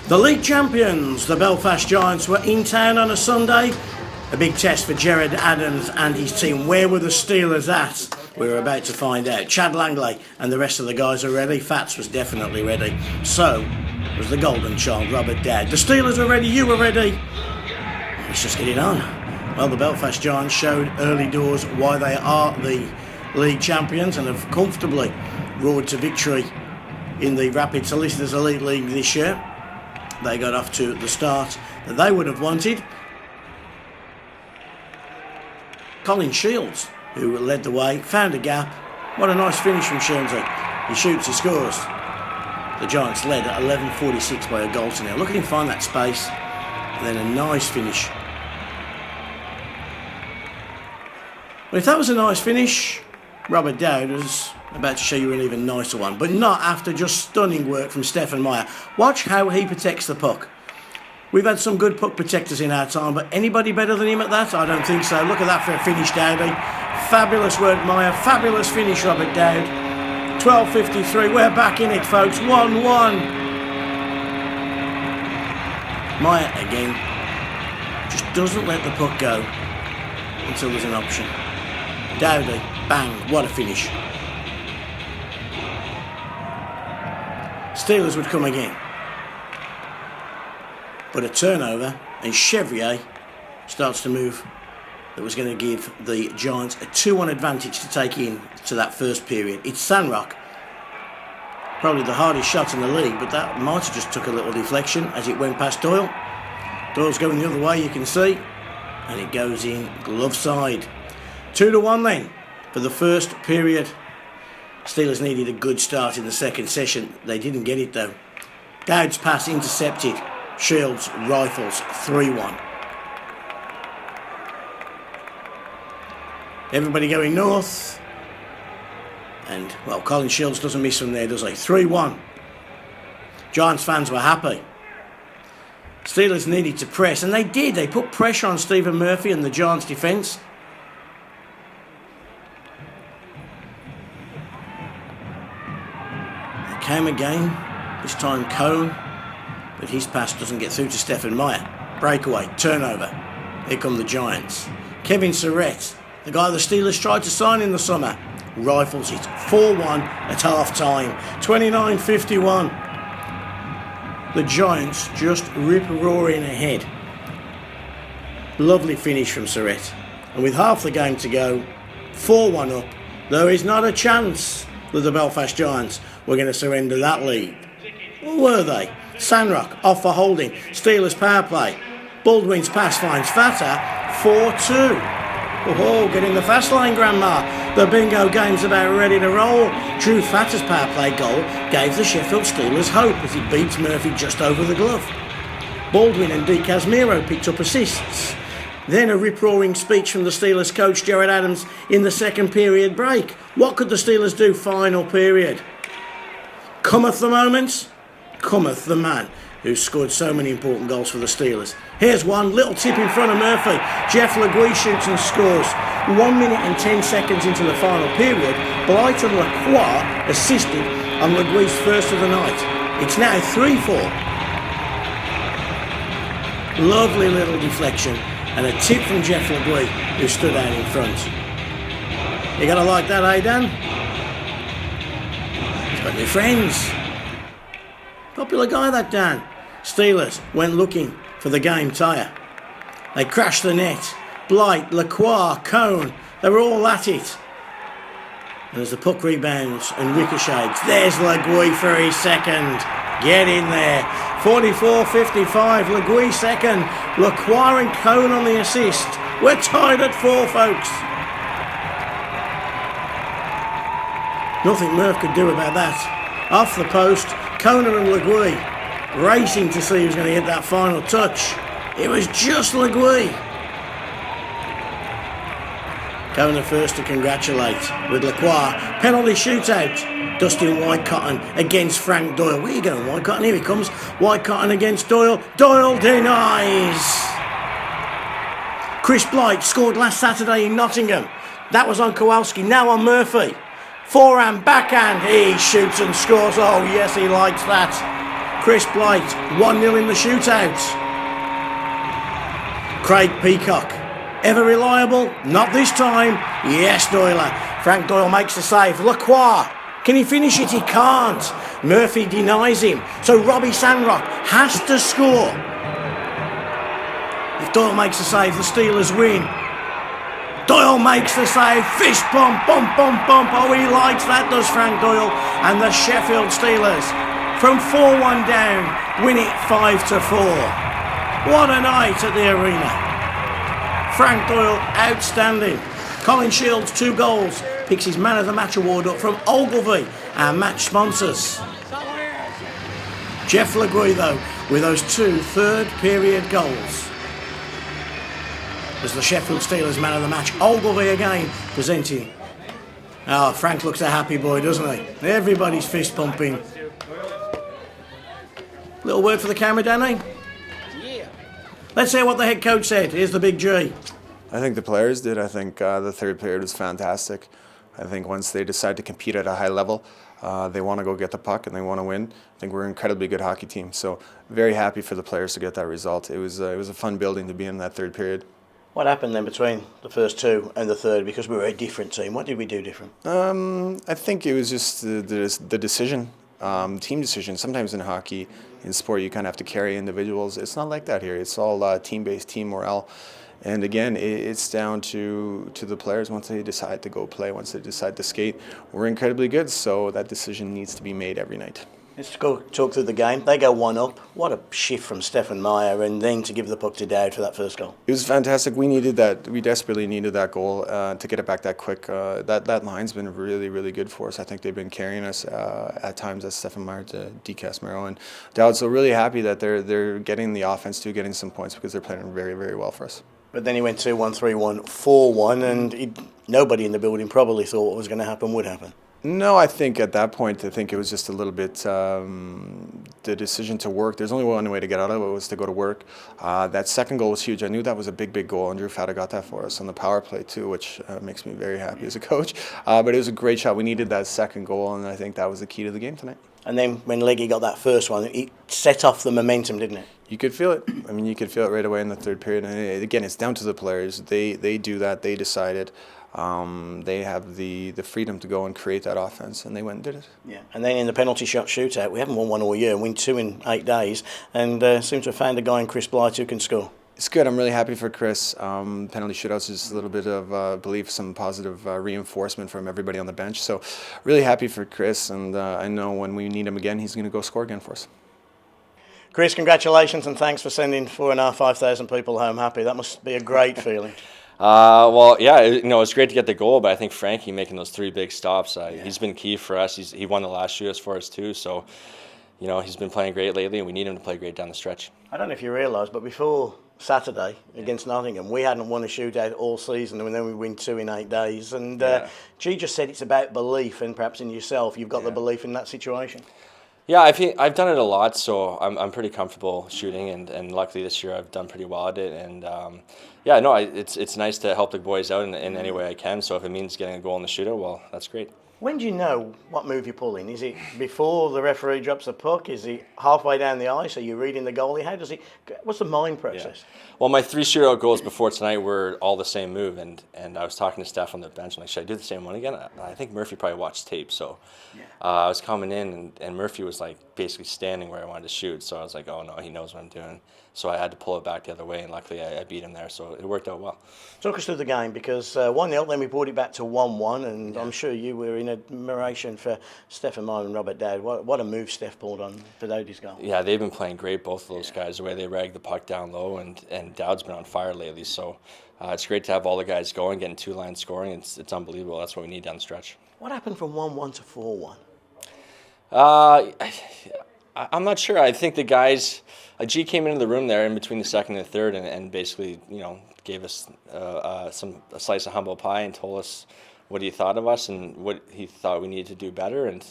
The league champions, the Belfast Giants, were in town on a Sunday. A big test for Gerad Adams and his team. Where were the Steelers at? We were about to find out. Chad Langley and the rest of the guys are ready. Fats was definitely ready. So was the golden child, Robert Dowd. The Steelers were ready, you were ready. Let's just get it on. Well, the Belfast Giants showed early doors why they are the league champions and have comfortably roared to victory in the Rapid Solicitors Elite League this year. They got off to the start that they would have wanted. Colin Shields, who led the way, found a gap. What a nice finish from Shieldsy. He shoots, he scores. The Giants led at 11:46 by a goal to nil. Look at him find that space. And then a nice finish. Well, if that was a nice finish, Robert Dowd was about to show you an even nicer one, but not after just stunning work from Stefan Meyer. Watch how he protects the puck. We've had some good puck protectors in our time, but anybody better than him at that? I don't think so. Look at that for a finish, Dowdy. Fabulous work, Meyer. Fabulous finish, Robert Dowd. 12:53. We're back in it, folks. 1-1. Meyer again just doesn't let the puck go until there's an option. Dowdy, bang, what a finish. Steelers would come again. But a turnover, and Chevrier starts to move. That was going to give the Giants a 2-1 advantage to take in to that first period. It's Sandrock. Probably the hardest shot in the league, but that might have just took a little deflection as it went past Doyle. Doyle's going the other way, you can see. And it goes in glove side. 2-1 then for the first period. Steelers needed a good start in the second session. They didn't get it though. Dowd's pass intercepted. Shields rifles 3-1. Everybody going north. And, well, Colin Shields doesn't miss from there, does he? 3-1. Giants fans were happy. Steelers needed to press, and they did. They put pressure on Stephen Murphy and the Giants' defence. Came again, this time Cone, but his pass doesn't get through to Stefan Meyer. Breakaway, turnover. Here come the Giants. Kevin Surrett, the guy the Steelers tried to sign in the summer, rifles it. 4-1 at half-time. 29:51. The Giants just rip-roaring ahead. Lovely finish from Surrett. And with half the game to go, 4-1 up, there is not a chance that the Belfast Giants were going to surrender that lead. Or were they? Sandrock off for holding. Steelers power play. Baldwin's pass finds Fata. 4-2. Oh, get in the fast lane, Grandma. The bingo game's about ready to roll. Drew Fata's power play goal gave the Sheffield Steelers hope as he beats Murphy just over the glove. Baldwin and Di Casmiro picked up assists. Then a rip-roaring speech from the Steelers coach Gerad Adams in the second period break. What could the Steelers do final period? Cometh the moment, cometh the man who scored so many important goals for the Steelers. Here's one, little tip in front of Murphy. Jeff Legui shoots and scores. 1 minute and 10 seconds into the final period, Blight and Lacroix assisted on Legui's first of the night. It's now 3-4. Lovely little deflection. And a tip from Jeff Legui, who stood out in front. You gotta like that, eh, Dan? He's got new friends. Popular guy, that Dan. Steelers went looking for the game tyre. They crashed the net. Blight, Lacroix, Cone, they were all at it. And as the puck rebounds and ricochets, there's Legui for his second. Get in there. 44-55, Legui second. Lacroix and Cone on the assist. We're tied at 4, folks. Nothing Murph could do about that. Off the post, Coner and Legui racing to see who's going to get that final touch. It was just Legui. Coner first to congratulate with Lacroix. Penalty shootout. Dustin Whitecotton against Frank Doyle. Where are you going, Whitecotton? Here he comes. Whitecotton against Doyle. Doyle denies. Chris Blight scored last Saturday in Nottingham. That was on Kowalski, now on Murphy. Forehand, backhand, he shoots and scores. Oh yes, he likes that. Chris Blight, 1-0 in the shootout. Craig Peacock, ever reliable? Not this time. Yes, Doyler. Frank Doyle makes the save. Lacroix, can he finish it? He can't. Murphy denies him. So Robbie Sandrock has to score. If Doyle makes the save, the Steelers win. Doyle makes the save. Fist bump, bump, bump, bump. Oh, he likes that, does Frank Doyle. And the Sheffield Steelers, from 4-1 down, win it 5-4. What a night at the arena. Frank Doyle, outstanding. Colin Shields, 2 goals. Picks his Man of the Match award up from Ogilvy, our match sponsors. Jeff Legui, though, with those 2 third-period goals. As the Sheffield Steelers Man of the Match, Ogilvy again presenting. Oh, Frank looks a happy boy, doesn't he? Everybody's fist pumping. Little word for the camera, Danny? Let's hear what the head coach said. Here's the big G. I think the players did. I think the third period was fantastic. I think once they decide to compete at a high level, they want to go get the puck and they want to win. I think we're an incredibly good hockey team. So very happy for the players to get that result. It was a fun building to be in that third period. What happened then between the first 2 and the third? Because we were a different team. What did we do different? I think it was just the decision, team decision. Sometimes in hockey, in sport, you kind of have to carry individuals. It's not like that here. It's all team-based, team morale. And again, it's down to the players once they decide to go play, once they decide to skate. We're incredibly good, so that decision needs to be made every night. Let's go talk through the game. They go 1 up. What a shift from Stefan Meyer, and then to give the puck to Dowd for that first goal. It was fantastic. We needed that. We desperately needed that goal to get it back that quick. That line's been really, really good for us. I think they've been carrying us at times as Stefan Meyer to DCAS Mero and Dowd. So really happy that they're getting the offense too, getting some points because they're playing very, very well for us. But then he went 2-1, 3-1, 4-1, and nobody in the building probably thought what was going to happen would happen. No, I think at that point, I think it was just a little bit the decision to work. There's only one way to get out of it, was to go to work. That second goal was huge. I knew that was a big, big goal, and Drew Fata got that for us on the power play too, which makes me very happy as a coach. But it was a great shot. We needed that second goal, and I think that was the key to the game tonight. And then when Leggy got that first one, it set off the momentum, didn't it? You could feel it. I mean, you could feel it right away in the third period. And again, it's down to the players. They do that. They decide it. They have the freedom to go and create that offense, and they went and did it. Yeah. And then in the penalty shot shootout, we haven't won one all year, win 2 in 8 days, and seem to have found a guy in Chris Blight who can score. It's good. I'm really happy for Chris. Penalty shootouts is a little bit of belief, some positive reinforcement from everybody on the bench. So really happy for Chris, and I know when we need him again, he's going to go score again for us. Chris, congratulations and thanks for sending 5,000 people home happy. That must be a great feeling. Well, yeah, it's great to get the goal, but I think Frankie making those 3 big stops, he's been key for us. He won the last shootouts for us too, so he's been playing great lately, and we need him to play great down the stretch. I don't know if you realise, but before Saturday against Nottingham, we hadn't won a shootout all season, and then we win 2 in 8 days. And G just said it's about belief, and perhaps in yourself, you've got the belief in that situation. Yeah, I've done it a lot, so I'm pretty comfortable shooting, and luckily this year I've done pretty well at it. And it's nice to help the boys out in any way I can. So if it means getting a goal in the shootout, well, that's great. When do you know what move you're pulling? Is it before the referee drops the puck? Is it halfway down the ice? Are you reading the goalie? What's the mind process? Yeah. Well, my 3 shootout goals before tonight were all the same move, and I was talking to Steph on the bench, and like, should I do the same one again? I think Murphy probably watched tape, so I was coming in, and Murphy was like basically standing where I wanted to shoot, so I was like, oh no, he knows what I'm doing. So I had to pull it back the other way, and luckily I beat him there, so it worked out well. Talk us through the game, because 1-0, then we brought it back to 1-1, and I'm sure you were in admiration for Stefan Meyer and Robert Dowd. What a move Steph pulled on for Dowdy's goal. Yeah, they've been playing great, both of those guys, the way they rag the puck down low, and Dowd's been on fire lately, so it's great to have all the guys going, getting 2 lines scoring. It's unbelievable. That's what we need down the stretch. What happened from 1-1 to 4-1? I'm not sure. I think the guys, G came into the room there in between the second and the third, and basically, gave us a slice of humble pie and told us what he thought of us and what he thought we needed to do better. And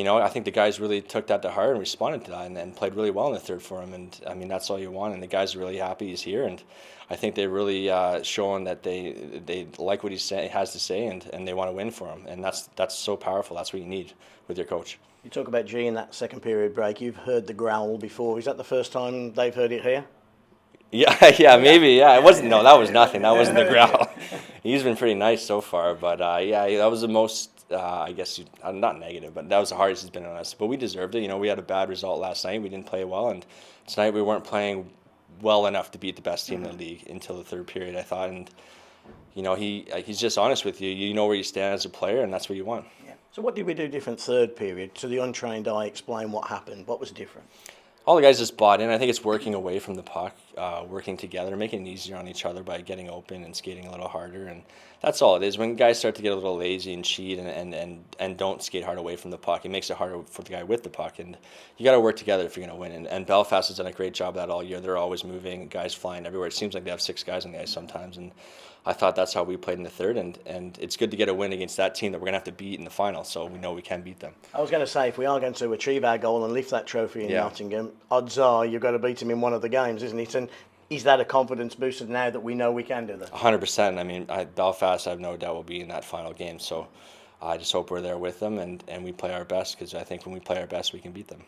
I think the guys really took that to heart and responded to that and played really well in the third for him. And I mean, that's all you want. And the guys are really happy he's here. And I think they really shown that they like what he has to say and they want to win for him. And that's so powerful. That's what you need with your coach. You talk about G in that second period break. You've heard the growl before. Is that the first time they've heard it here? Yeah, maybe. Yeah, it wasn't. No, that was nothing. That wasn't the growl. He's been pretty nice so far, but that was the most. I guess not negative, but that was the hardest he's been on us. But we deserved it. We had a bad result last night. We didn't play well, and tonight we weren't playing well enough to beat the best team in the league until the third period, I thought. And he's just honest with you. You know where you stand as a player, and that's what you want. Yeah. So what did we do different third period? To the untrained eye, explain what happened. What was different? All the guys just bought in. I think it's working away from the puck, working together, making it easier on each other by getting open and skating a little harder. And that's all it is. When guys start to get a little lazy and cheat and don't skate hard away from the puck, it makes it harder for the guy with the puck. And you got to work together if you're going to win. And Belfast has done a great job of that all year. They're always moving, guys flying everywhere. It seems like they have 6 guys on the ice sometimes. And I thought that's how we played in the third, and it's good to get a win against that team that we're going to have to beat in the final, so we know we can beat them. I was going to say, if we are going to achieve our goal and lift that trophy in Nottingham, odds are you've got to beat him in one of the games, isn't it? And is that a confidence booster now that we know we can do that? 100%. I mean, Belfast, I have no doubt, will be in that final game, so I just hope we're there with them and we play our best, because I think when we play our best, we can beat them.